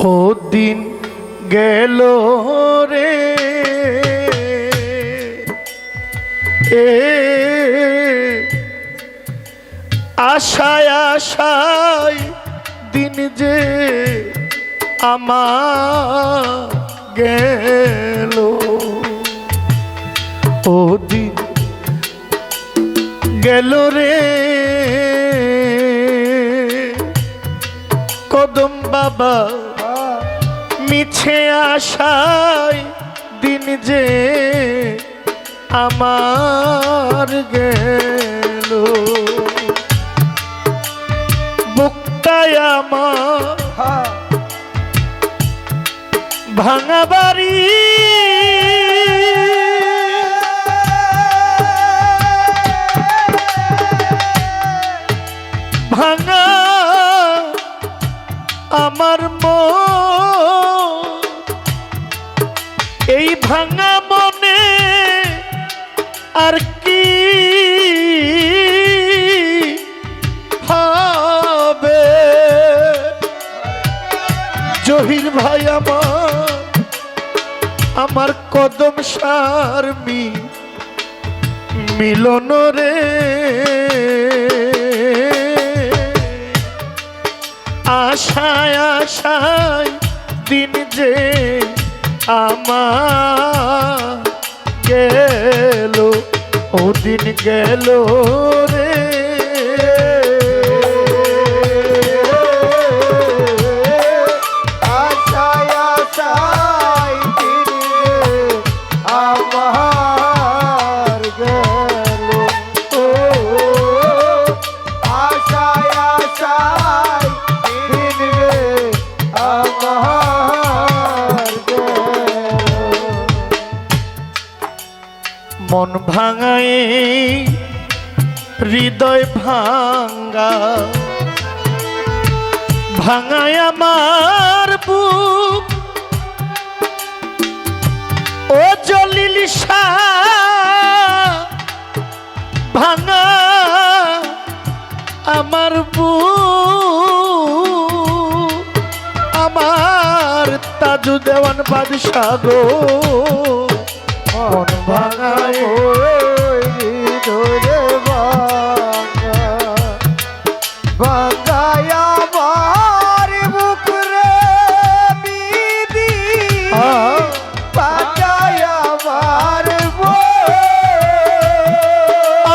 ও দিন গেল রে আশায় আশায় দিন যে আমার গেল ও দিন গেল রে কদম বাবা মিছে আশায় দিন যে আমার গেল বুকটায় আমার ভাঙা বাড়ি ভাঙা আমার মন এই ভাঙা মনে আর কি হবে জহির ভাই আমার কদম সারমি মিলন রে আশায় আশায় দিন যে আমার গেল ও দিন গেল রে আশায় আশায় দিন যে আমার গেল ও আশায় আশায় দিন যে আমার গেল মন ভাঙায় হৃদয় ভাঙ্গা ভাঙায় আমার বুক ও জলিল শাহ ভাঙা আমার বুক আমার তাজু দেওয়ান বাদশাহ গো মন ভাঙায় হৃদয়ে ভাঙা ভাঙায় আমার বুক রে বিধি ভাঙায় আমার বুক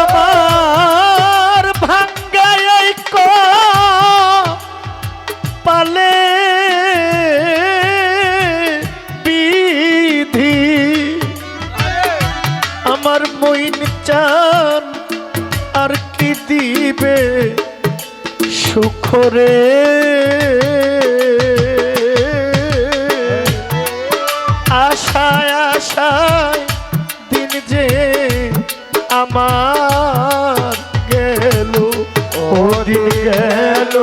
আমার ভাঙ্গায় পালে বিধি আমার মইন চান আর কি দিবে সুখরে আশায় আশায় দিন যে আমার গেল ও দিন গেল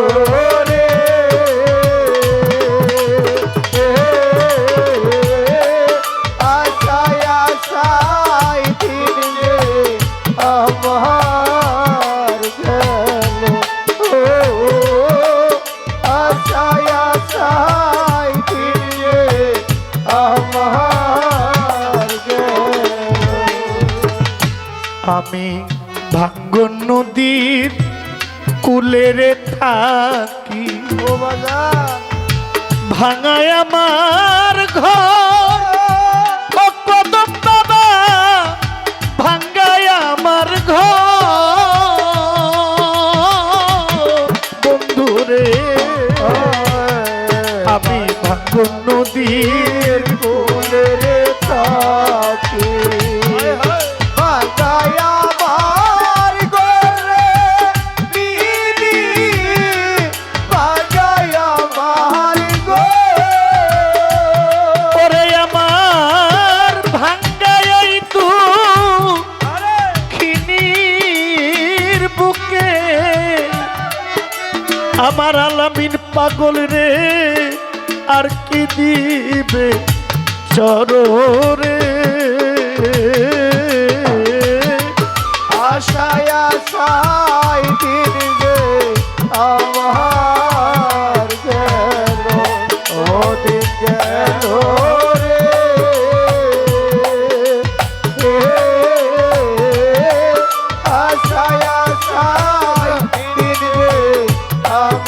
রে আশায় আশায় দিন যে আমার গেল ও আশায় আশায় দিন যে আমার গেল আমি ভাঙ্গন নদীর কুলেরে থাকি ও বাজার ভাঙায় আমার ঘর ও কদম বাবা ভাঙ্গায় আমার ঘর বন্ধুরে আমি ভাঙ্গন নদীর কোলে রে থাকি ভাঙায় আমার গোরে বিধি ভাঙায় আমার ওরে আমার ভাঙ্গায় তু খিনির বুকে আমার আলামিন পাগল রে আর কি দিবে চররে আশায় আশায় দিন যে আমার গেল ও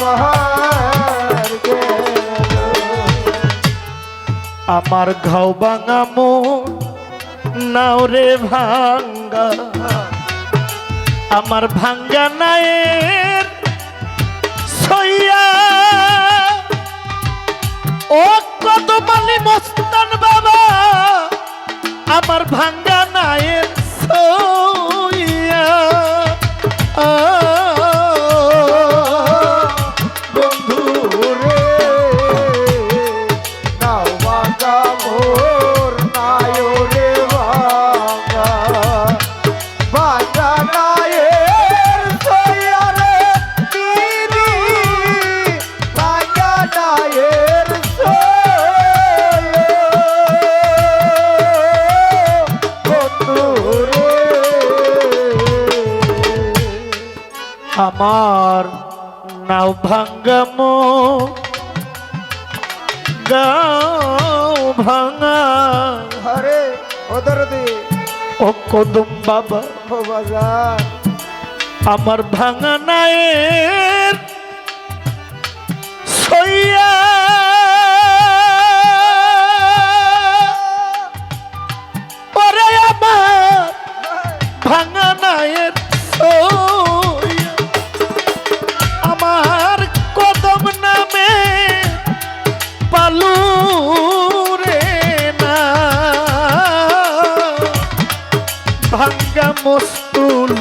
আমার গেল আমার ঘাও ভাঙা মন নাও রে ভাঙ্গা আমার ভাঙ্গা নায়ের সইয়া ও কদমালি মস্তান বাবা আমার ভাঙ্গা নায়ের সইয়া বন্ধু রে নাও ভাঙা মোর নায়ো রে ভাঙা ভাঙা নায়ের সইয়া রে দিদি ভাঙা নায়ের সইয়া বন্ধু রে আমার নাও ভাঙ্গামো গাও ভাঙা হরে ওদর দে ও কদম বাবা ও বাজার আমার ভাঙা নায়ের সইয়া ওরে আমার ভাঙা নায়ের সইয়া আমার কদম নামে পালু রে না ভাঙ্গা মস্তুল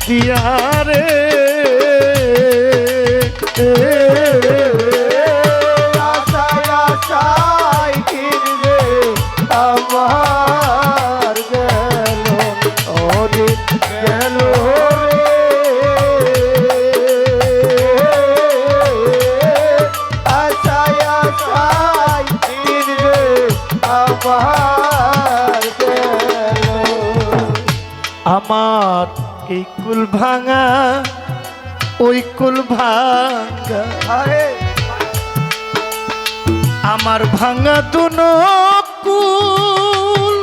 দিয়ারে আশায় আশায় কিনবে আমার গেল ওরে গেল রে আশায় আশায় কিনবে আমার গেল আমার এই কুল ভাঙা ওই কুল ভাঙ্গা আরে আমার ভাঙা দুনো কুল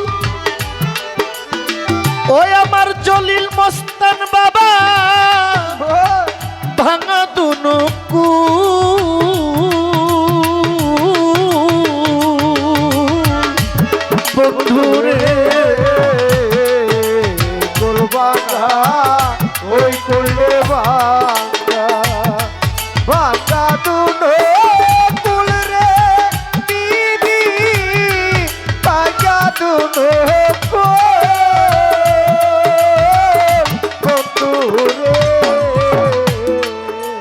ওই আমার জলিল মস্তান বাবা ভাঙা দুনো কুল বন্ধুরে গোলবাঙ্গা ওই করলে বাঙ্গা বাঙ্গা দুনো কুল রে দিদি বাঙ্গা দুনো বন্ধু রে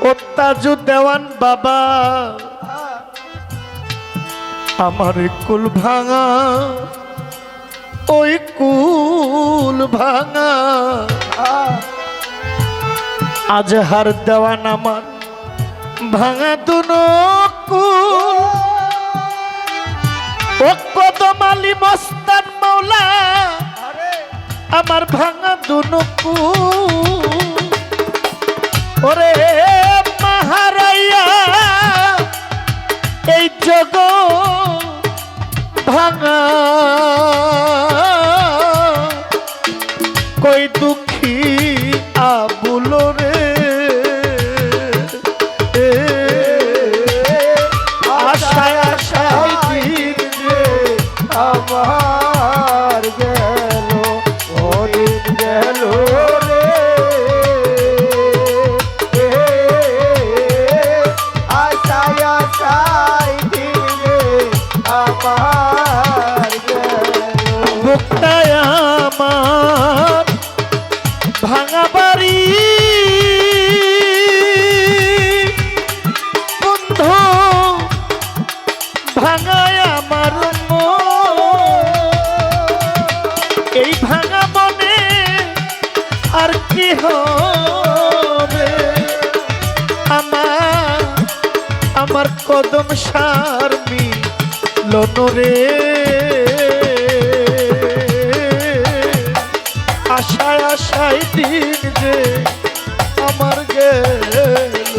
ও তাজু দেওয়ান বাবা আমার কুল ভাঙা ওই কুল ভাঙা আজহার দেওয়ান আমার ভাঙা দুনো কুল ও কদমালি মস্তান মৌলা আমার ভাঙা দুনো কুল ওরে মাহারাইয়া এই জগ ভাঙা কই দুঃখী আবুল রে আশায় আশায় দিন রে আমার গেল ওদিন গেল রে আশায় আশায় দিন রে আমার গেল মুক্তায় আমার ভাঙা বাড়ি বন্ধু ভাঙায় আমার মন। এই ভাঙা মনে আর কি হবে আমার কদম সারমি লনরে আশায় আশায় দিন যে আমার গেল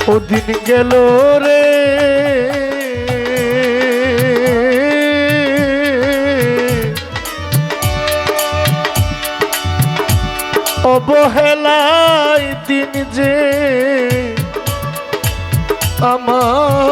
ও দিন গেল রে অবহেলায় দিন যে আমার